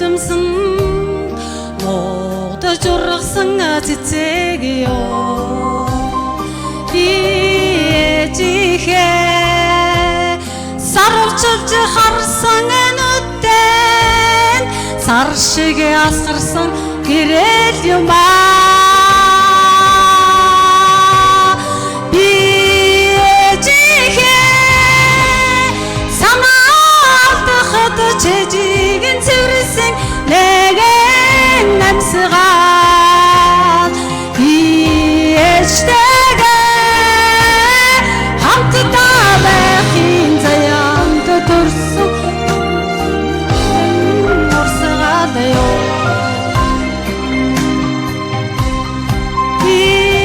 нулимсан нуудаж ургасан цэцэгё ээжихээ сарвчилж харсан нүдэн сар шиг асгарсан гэрэл юм Чэжигэн цэвэрсэн нэгэн намсгаад ээжтэйгээ хамтдаа байхын заяанд төрсөн урсгаад ёо ээжтэйгээ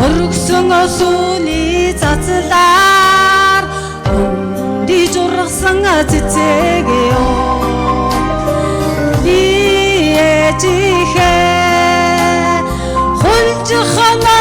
өргсөн сүүний цацлаа жургасан цэцэгё ээжихээ хулжхан